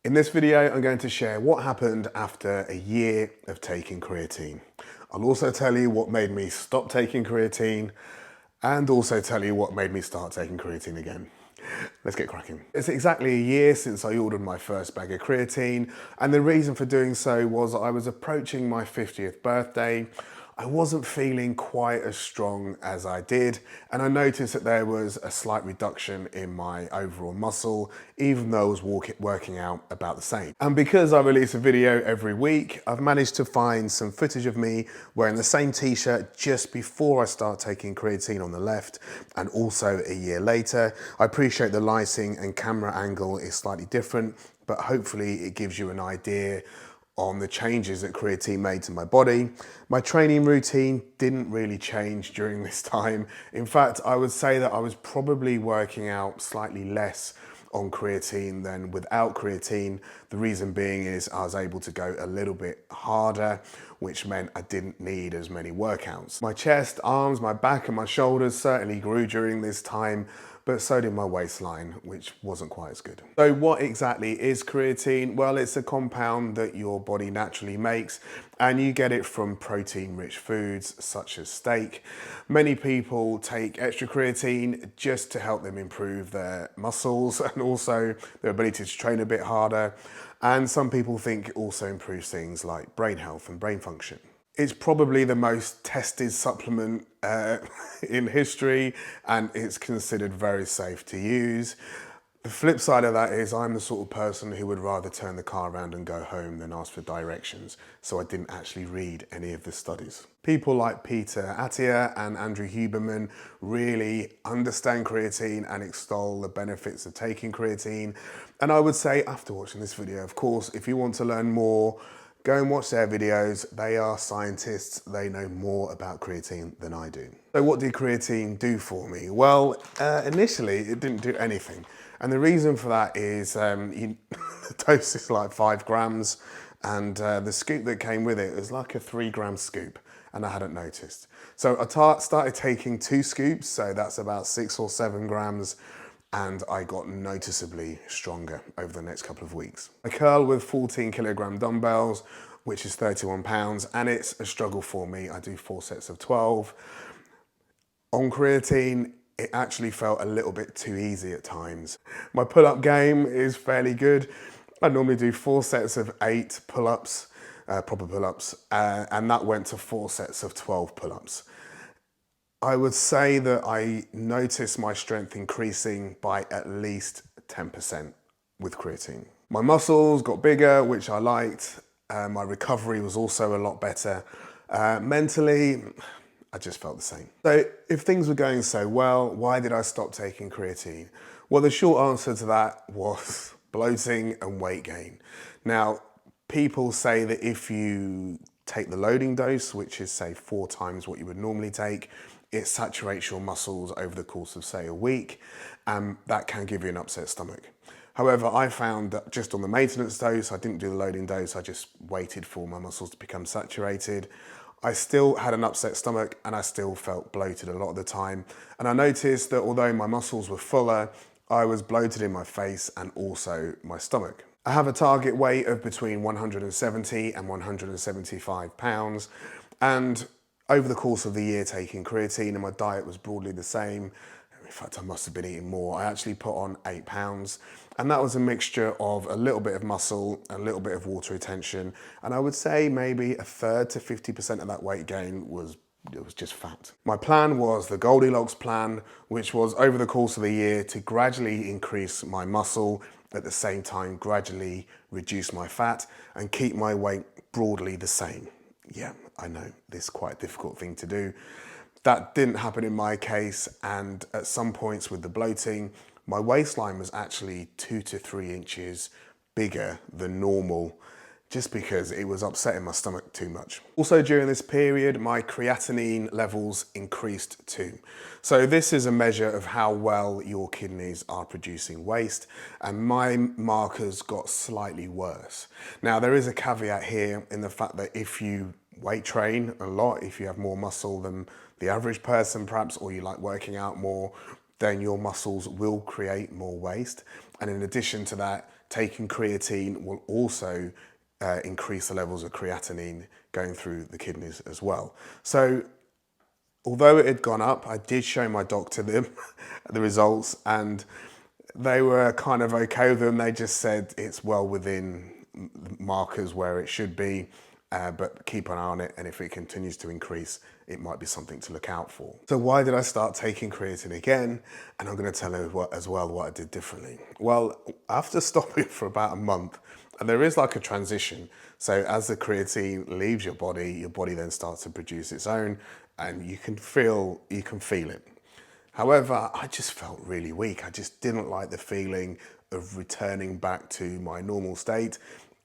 In this video, I'm going to share what happened after a year of taking creatine. I'll also tell you what made me stop taking creatine and also tell you what made me start taking creatine again. Let's get cracking. It's exactly a year since I ordered my first bag of creatine, and the reason for doing so was I was approaching my 50th birthday. I wasn't feeling quite as strong as I did, and I noticed that there was a slight reduction in my overall muscle, even though I was working out about the same. And because I release a video every week, I've managed to find some footage of me wearing the same t-shirt just before I start taking creatine on the left, and also a year later. I appreciate the lighting and camera angle is slightly different, but hopefully it gives you an idea on the changes that creatine made to my body. My training routine didn't really change during this time. In fact, I would say that I was probably working out slightly less on creatine than without creatine. The reason being is I was able to go a little bit harder, which meant I didn't need as many workouts. My chest, arms, my back and my shoulders certainly grew during this time, but so did my waistline, which wasn't quite as good. So what exactly is creatine? Well, it's a compound that your body naturally makes, and you get it from protein-rich foods such as steak. Many people take extra creatine just to help them improve their muscles and also their ability to train a bit harder. And some people think it also improves things like brain health and brain function. It's probably the most tested supplement in history, and it's considered very safe to use. The flip side of that is I'm the sort of person who would rather turn the car around and go home than ask for directions, so I didn't actually read any of the studies. People like Peter Attia and Andrew Huberman really understand creatine and extol the benefits of taking creatine. And I would say after watching this video, of course, if you want to learn more, go and watch their videos. They are scientists. They know more about creatine than I do. So what did creatine do for me? Well, initially it didn't do anything. And the reason for that is the dose is like 5 grams, and the scoop that came with it was like a 3-gram scoop, and I hadn't noticed. So I started taking 2 scoops, so that's about 6 or 7 grams, and I got noticeably stronger over the next couple of weeks. I curl with 14 kilogram dumbbells, which is 31 pounds, and it's a struggle for me. I do 4 sets of 12. On creatine, it actually felt a little bit too easy at times. My pull-up game is fairly good. I normally do 4 sets of 8 pull-ups, proper pull-ups, and that went to 4 sets of 12 pull-ups. I would say that I noticed my strength increasing by at least 10% with creatine. My muscles got bigger, which I liked. My recovery was also a lot better. Mentally, I just felt the same. So if things were going so well, why did I stop taking creatine? Well, the short answer to that was bloating and weight gain. Now, people say that if you take the loading dose, which is say 4 times what you would normally take, it saturates your muscles over the course of say a week, and that can give you an upset stomach. However, I found that just on the maintenance dose, I didn't do the loading dose, I just waited for my muscles to become saturated. I still had an upset stomach and I still felt bloated a lot of the time. And I noticed that although my muscles were fuller, I was bloated in my face and also my stomach. I have a target weight of between 170 and 175 pounds. And over the course of the year taking creatine, and my diet was broadly the same. In fact, I must have been eating more. I actually put on 8 pounds, and that was a mixture of a little bit of muscle, a little bit of water retention, and I would say maybe 1/3 to 50% of that weight gain was just fat. My plan was the Goldilocks plan, which was over the course of the year to gradually increase my muscle, at the same time gradually reduce my fat and keep my weight broadly the same. Yeah, I know, this is quite a difficult thing to do. That didn't happen in my case, and at some points with the bloating, my waistline was actually 2 to 3 inches bigger than normal, just because it was upsetting my stomach too much. Also during this period, my creatinine levels increased too. So this is a measure of how well your kidneys are producing waste, and my markers got slightly worse. Now there is a caveat here in the fact that if you weight train a lot, if you have more muscle than the average person perhaps, or you like working out more, then your muscles will create more waste. And in addition to that, taking creatine will also increase the levels of creatinine going through the kidneys as well. So although it had gone up, I did show my doctor them the results, and they were kind of okay with them. They just said it's well within markers where it should be, but keep an eye on it, and if it continues to increase, it might be something to look out for. So why did I start taking creatine again? And I'm going to tell you as well what I did differently. Well, after stopping for about a month, and there is like a transition. So as the creatine leaves your body then starts to produce its own, and you can feel it. However, I just felt really weak. I just didn't like the feeling of returning back to my normal state.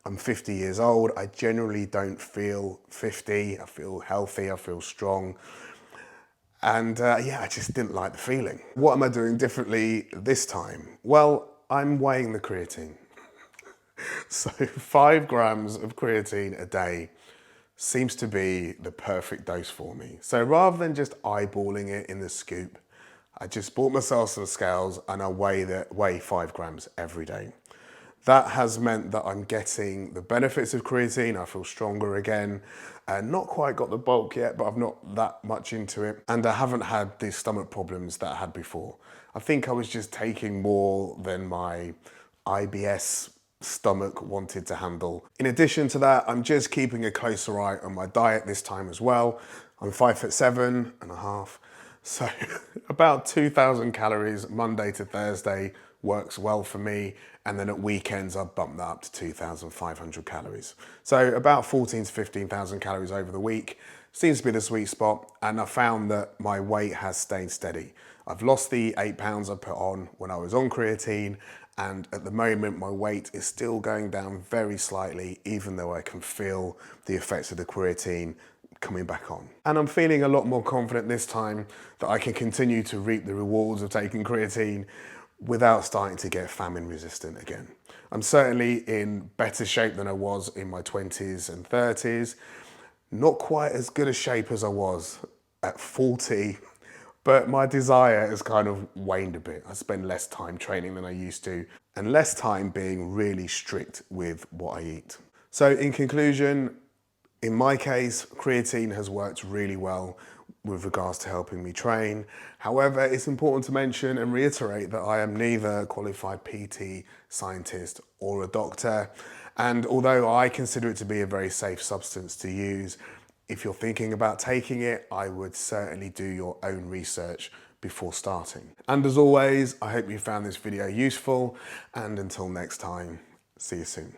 I'm 50 years old. I generally don't feel 50. I feel healthy, I feel strong. And yeah, I just didn't like the feeling. What am I doing differently this time? Well, I'm weighing the creatine. So 5 grams of creatine a day seems to be the perfect dose for me. So rather than just eyeballing it in the scoop, I just bought myself some scales and I weigh 5 grams every day. That has meant that I'm getting the benefits of creatine. I feel stronger again. Not quite got the bulk yet, but I've not that much into it. And I haven't had the stomach problems that I had before. I think I was just taking more than my IBS stomach wanted to handle. In addition to that, I'm just keeping a closer eye on my diet this time as well. I'm 5'7.5". So about 2,000 calories Monday to Thursday works well for me. And then at weekends, I've bumped that up to 2,500 calories. So about 14 to 15,000 calories over the week seems to be the sweet spot. And I found that my weight has stayed steady. I've lost the 8 pounds I put on when I was on creatine. And at the moment, my weight is still going down very slightly, even though I can feel the effects of the creatine coming back on. And I'm feeling a lot more confident this time that I can continue to reap the rewards of taking creatine without starting to get famine resistant again. I'm certainly in better shape than I was in my 20s and 30s. Not quite as good a shape as I was at 40, but my desire has kind of waned a bit. I spend less time training than I used to, and less time being really strict with what I eat. So in conclusion, in my case, creatine has worked really well with regards to helping me train. However, it's important to mention and reiterate that I am neither a qualified PT, scientist, or a doctor. And although I consider it to be a very safe substance to use, if you're thinking about taking it, I would certainly do your own research before starting. And as always, I hope you found this video useful, and until next time, see you soon.